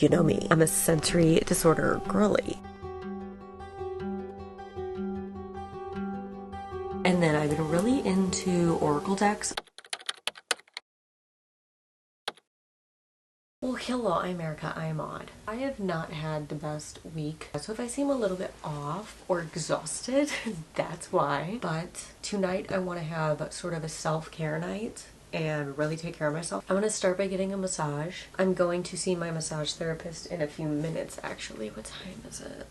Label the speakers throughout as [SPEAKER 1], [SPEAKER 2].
[SPEAKER 1] you know me, I'm a sensory disorder girly. And then I've been really into oracle decks. Well, hello, I'm Erica, I'm Maud. I have not had the best week, so if I seem a little bit off or exhausted, that's why. But tonight I want to have sort of a self-care night and really take care of myself. I'm going to start by getting a massage. I'm going to see my massage therapist in a few minutes, actually. What time is it?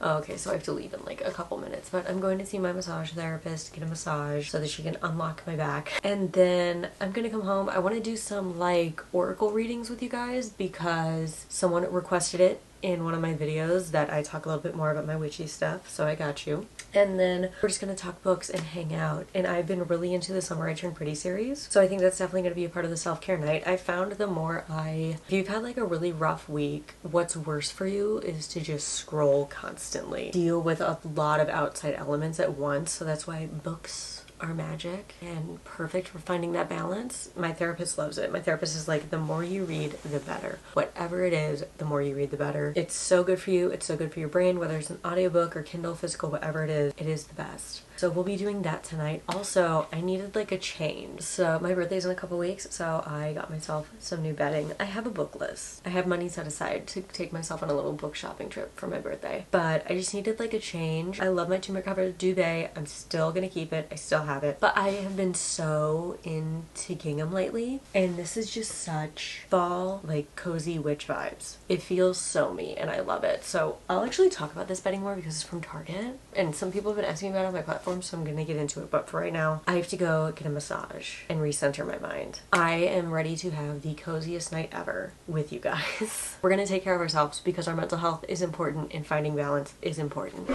[SPEAKER 1] Oh, okay, so I have to leave in like a couple minutes, but I'm going to see my massage therapist, get a massage so that she can unlock my back. And then I'm going to come home. I want to do some like oracle readings with you guys because someone requested it in one of my videos that I talk a little bit more about my witchy stuff, so I got you. And then we're just gonna talk books and hang out. And I've been really into the Summer I Turned Pretty series, so I think that's definitely gonna be a part of the self-care night. I found if you've had like a really rough week, what's worse for you is to just scroll constantly. Deal with a lot of outside elements at once, so that's why books are magic and perfect for finding that balance. My therapist loves it. My therapist is like, the more you read, the better. Whatever it is, the more you read, the better. It's so good for you. It's so good for your brain, whether it's an audiobook or Kindle, physical, whatever it is the best. So we'll be doing that tonight. Also, I needed like a change. So my birthday's in a couple weeks, so I got myself some new bedding. I have a book list. I have money set aside to take myself on a little book shopping trip for my birthday. But I just needed like a change. I love my turmeric covered duvet. I'm still gonna keep it. I still have it. But I have been so into gingham lately, and this is just such fall, like cozy witch vibes. It feels so me, and I love it. So I'll actually talk about this bedding more because it's from Target, and some people have been asking me about it on my platform, so I'm gonna get into it. But for right now, I have to go get a massage and recenter my mind. I am ready to have the coziest night ever with you guys. We're gonna take care of ourselves because our mental health is important and finding balance is important.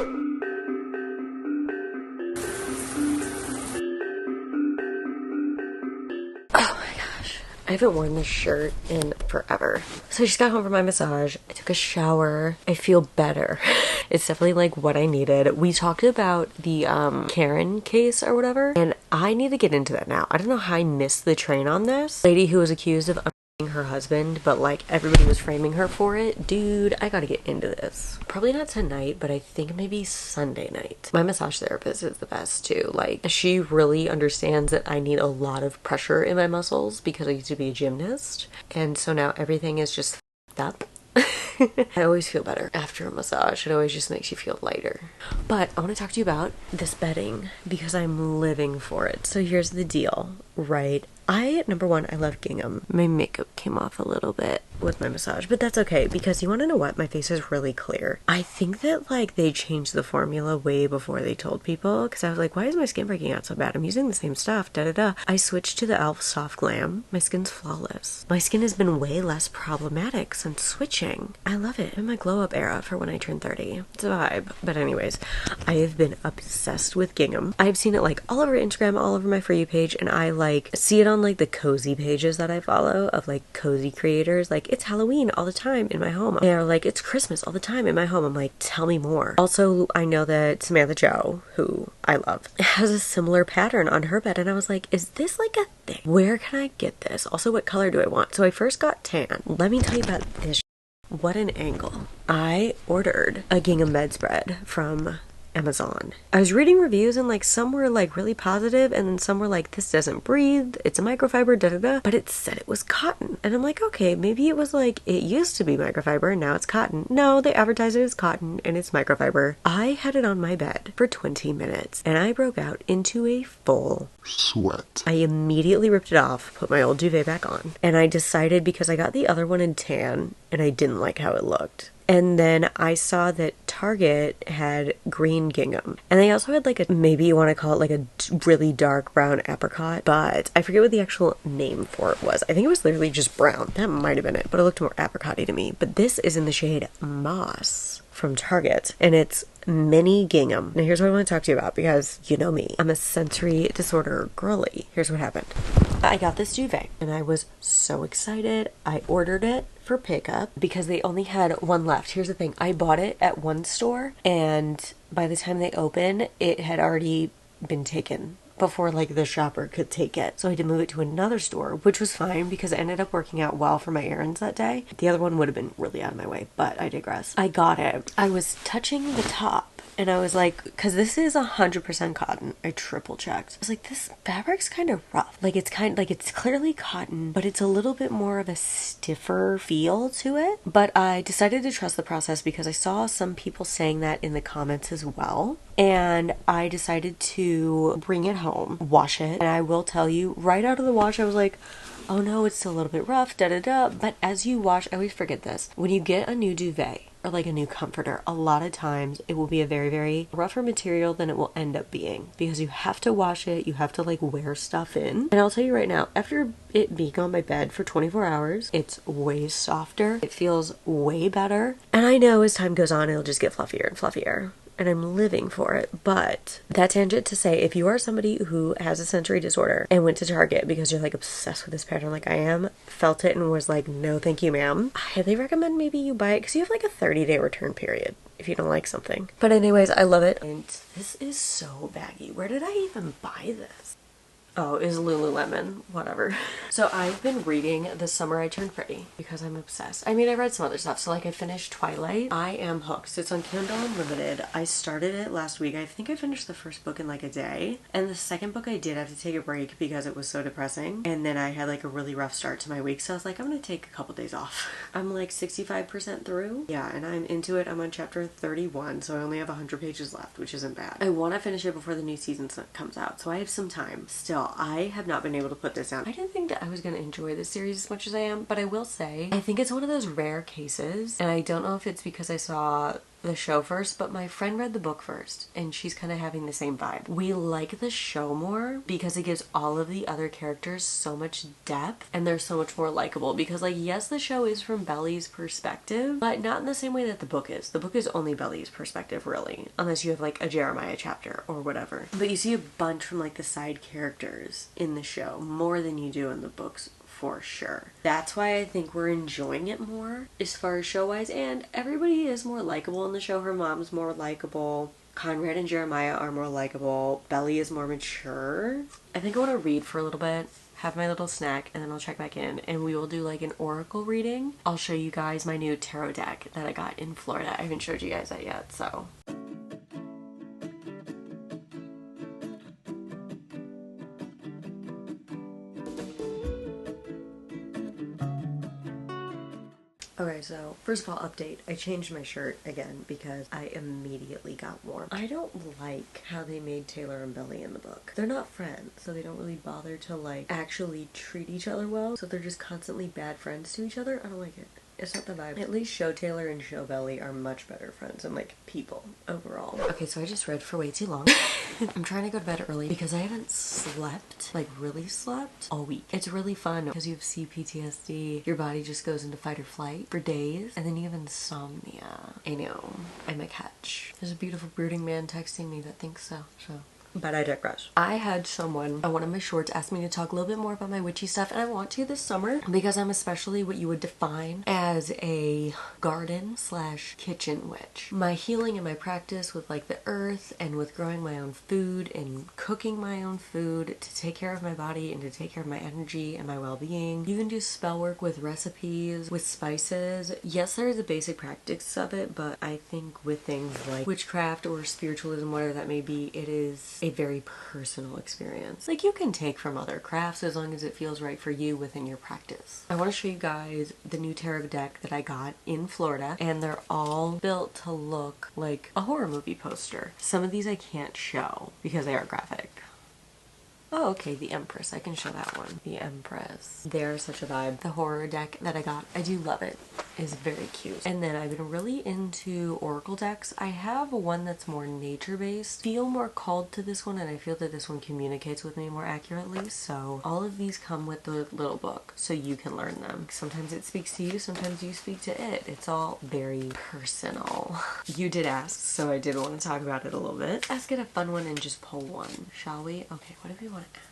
[SPEAKER 1] I haven't worn this shirt in forever. So I just got home from my massage. I took a shower. I feel better. It's definitely like what I needed. We talked about the Karen case or whatever, and I need to get into that now. I don't know how I missed the train on this. Lady who was accused of her husband, but like everybody was framing her for it. Dude, I gotta get into this. Probably not tonight, but I think maybe Sunday night. My massage therapist is the best too. Like, she really understands that I need a lot of pressure in my muscles because I used to be a gymnast, and so now everything is just up. I always feel better after a massage. It always just makes you feel lighter. But I want to talk to you about this bedding because I'm living for it. So here's the deal, right? Number one, I love gingham. My makeup came off a little bit with my massage, but that's okay because you want to know what? My face is really clear. I think that like they changed the formula way before they told people, because I was like, why is my skin breaking out so bad? I'm using the same stuff, da-da-da. I switched to the e.l.f. Soft Glam. My skin's flawless. My skin has been way less problematic since switching. I love it. I'm in my glow up era for when I turn 30. It's a vibe. But anyways, I have been obsessed with gingham. I've seen it like all over Instagram, all over my For You page, and I like see it on like the cozy pages that I follow of like cozy creators. Like, it's Halloween all the time in my home. They're like, it's Christmas all the time in my home. I'm like, tell me more. Also, I know that Samantha Joe, who I love, has a similar pattern on her bed, and I was like, is this like a thing? Where can I get this? Also, what color do I want? So I first got tan. Let me tell you about this. What an angle. I ordered a gingham bedspread from Amazon. I was reading reviews and like some were like really positive and then some were like, this doesn't breathe, it's a microfiber, da da da, but it said it was cotton. And I'm like, okay, maybe it was like, it used to be microfiber and now it's cotton. No, they advertise it as cotton and it's microfiber. I had it on my bed for 20 minutes and I broke out into a full sweat. I immediately ripped it off, put my old duvet back on, and I decided, because I got the other one in tan and I didn't like how it looked. And then I saw that Target had green gingham. And they also had like a, maybe you want to call it like a really dark brown apricot, but I forget what the actual name for it was. I think it was literally just brown. That might have been it, but it looked more apricot-y to me. But this is in the shade Moss from Target, and it's mini gingham. Now here's what I want to talk to you about, because you know me, I'm a sensory disorder girly. Here's what happened. I got this duvet and I was so excited. I ordered it for pickup because they only had one left. Here's the thing, I bought it at one store and by the time they opened, it had already been taken before like the shopper could take it. So I had to move it to another store, which was fine because it ended up working out well for my errands that day. The other one would have been really out of my way, but I digress. I got it. I was touching the top and I was like, because this is 100% cotton. I triple checked. I was like, this fabric's kind of rough. Like it's clearly cotton, but it's a little bit more of a stiffer feel to it. But I decided to trust the process because I saw some people saying that in the comments as well. And I decided to bring it home, wash it. And I will tell you, right out of the wash, I was like, oh no, it's still a little bit rough, da-da-da. But as you wash, I always forget this. When you get a new duvet, or like a new comforter, a lot of times it will be a very, very rougher material than it will end up being because you have to wash it, you have to like wear stuff in. And I'll tell you right now, after it being on my bed for 24 hours, it's way softer, it feels way better. And I know as time goes on, it'll just get fluffier and fluffier. And I'm living for it. But that tangent to say, if you are somebody who has a sensory disorder and went to Target because you're like obsessed with this pattern like I am, felt it and was like, no thank you ma'am, I highly recommend maybe you buy it because you have like a 30-day return period if you don't like something. But anyways, I love it. And this is so baggy. Where did I even buy this? Oh, is Lululemon, whatever. So I've been reading The Summer I Turned Pretty because I'm obsessed. I mean, I read some other stuff. So like I finished Twilight. I am hooked. So it's on Kindle Unlimited. I started it last week. I think I finished the first book in like a day. And the second book I did have to take a break because it was so depressing. And then I had like a really rough start to my week. So I was like, I'm going to take a couple days off. I'm like 65% through. Yeah, and I'm into it. I'm on chapter 31. So I only have 100 pages left, which isn't bad. I want to finish it before the new season comes out. So I have some time still. I have not been able to put this down. I didn't think that I was going to enjoy this series as much as I am, but I will say, I think it's one of those rare cases, and I don't know if it's because I saw the show first, but my friend read the book first, and she's kind of having the same vibe. We like the show more because it gives all of the other characters so much depth, and they're so much more likable because, like, yes, the show is from Belly's perspective, but not in the same way that the book is. The book is only Belly's perspective, really, unless you have, like, a Jeremiah chapter or whatever. But you see a bunch from, like, the side characters in the show, more than you do in the books. For sure. That's why I think we're enjoying it more as far as show-wise, and everybody is more likable in the show. Her mom's more likable. Conrad and Jeremiah are more likable. Belly is more mature. I think I want to read for a little bit, have my little snack, and then I'll check back in and we will do like an oracle reading. I'll show you guys my new tarot deck that I got in Florida. I haven't showed you guys that yet, so. Okay, so first of all, update. I changed my shirt again because I immediately got warm. I don't like how they made Taylor and Belly in the book. They're not friends, so they don't really bother to like actually treat each other well. So they're just constantly bad friends to each other. I don't like it. It's not the vibe. At least Show Taylor and Show Belly are much better friends and like people overall. Okay, so I just read for way too long. I'm trying to go to bed early because I haven't slept, like really slept, all week. It's really fun because you have CPTSD. Your body just goes into fight or flight for days, and then you have insomnia. I know. I'm a catch. There's a beautiful brooding man texting me that thinks so. But I digress. I had someone on one of my shorts ask me to talk a little bit more about my witchy stuff, and I want to this summer because I'm especially what you would define as a garden / kitchen witch. My healing and my practice with like the earth and with growing my own food and cooking my own food to take care of my body and to take care of my energy and my well-being. You can do spell work with recipes, with spices. Yes, there is a basic practice of it, but I think with things like witchcraft or spiritualism, whatever that may be, it is a very personal experience. Like you can take from other crafts as long as it feels right for you within your practice. I want to show you guys the new tarot deck that I got in Florida, and they're all built to look like a horror movie poster. Some of these I can't show because they are graphic. Oh, okay, the Empress. I can show that one. The Empress. They're such a vibe. The horror deck that I got, I do love it. It's very cute. And then I've been really into oracle decks. I have one that's more nature-based. Feel more called to this one, and I feel that this one communicates with me more accurately. So all of these come with the little book, so you can learn them. Sometimes it speaks to you, sometimes you speak to it. It's all very personal. You did ask, so I did want to talk about it a little bit. Let's get a fun one and just pull one, shall we? Okay, what do we want to ask?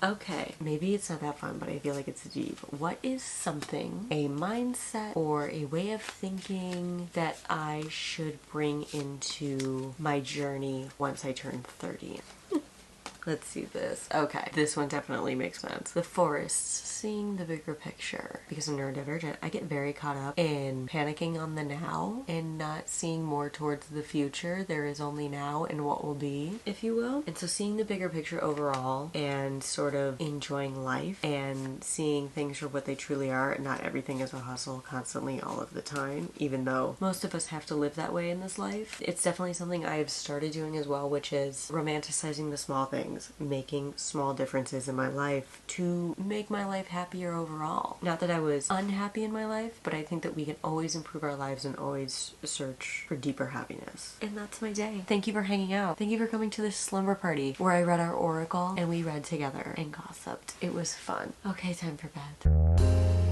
[SPEAKER 1] Okay, maybe it's not that fun, but I feel like it's deep. What is something, a mindset, or a way of thinking that I should bring into my journey once I turn 30? Let's see this. Okay, this one definitely makes sense. The forests, seeing the bigger picture. Because I'm neurodivergent, I get very caught up in panicking on the now and not seeing more towards the future. There is only now and what will be, if you will. And so seeing the bigger picture overall and sort of enjoying life and seeing things for what they truly are. Not everything is a hustle constantly all of the time, even though most of us have to live that way in this life. It's definitely something I've started doing as well, which is romanticizing the small things, making small differences in my life to make my life happier overall. Not that I was unhappy in my life, but I think that we can always improve our lives and always search for deeper happiness. And that's my day. Thank you for hanging out. Thank you for coming to this slumber party where I read our oracle and we read together and gossiped. It was fun. Okay, time for bed.